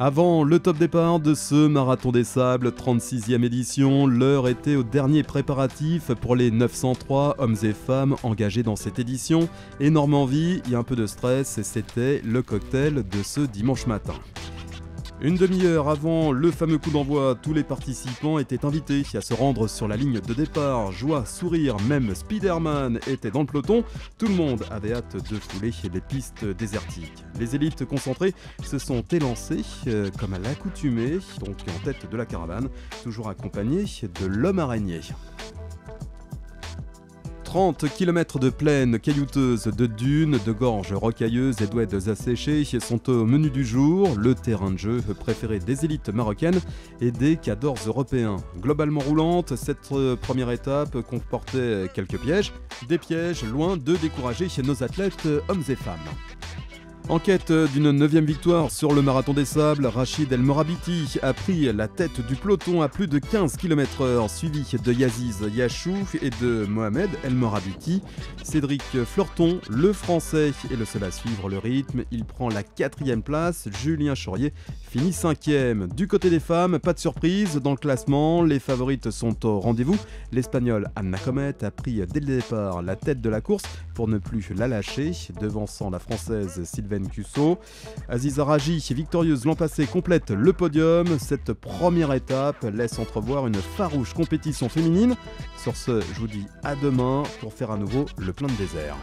Avant le top départ de ce Marathon des Sables, 36e édition, l'heure était au dernier préparatif pour les 903 hommes et femmes engagés dans cette édition. Énorme envie, il y a un peu de stress et c'était le cocktail de ce dimanche matin. Une demi-heure avant le fameux coup d'envoi, tous les participants étaient invités à se rendre sur la ligne de départ. Joie, sourire, même Spider-Man était dans le peloton. Tout le monde avait hâte de fouler les pistes désertiques. Les élites concentrées se sont élancées comme à l'accoutumée, donc en tête de la caravane, toujours accompagnés de l'homme araignée. 30 km de plaine caillouteuse, de dunes, de gorges rocailleuses et d'oueds asséchés sont au menu du jour, le terrain de jeu préféré des élites marocaines et des cadors européens. Globalement roulante, cette première étape comportait quelques pièges, des pièges loin de décourager nos athlètes hommes et femmes. En quête d'une 9e victoire sur le Marathon des Sables, Rachid El Morabiti a pris la tête du peloton à plus de 15 km/h, suivi de Yaziz Yachou et de Mohamed El Morabiti. Cédric Fleurton, le français, est le seul à suivre le rythme. Il prend la 4e place. Julien Chaurier finit 5e. Du côté des femmes, pas de surprise dans le classement. Les favorites sont au rendez-vous. L'Espagnole Anna Comet a pris dès le départ la tête de la course pour ne plus la lâcher, devançant la française Sylvaine Cusso. Aziza Raji, victorieuse l'an passé, complète le podium. Cette première étape laisse entrevoir une farouche compétition féminine. Sur ce, je vous dis à demain pour faire à nouveau le plein de désert.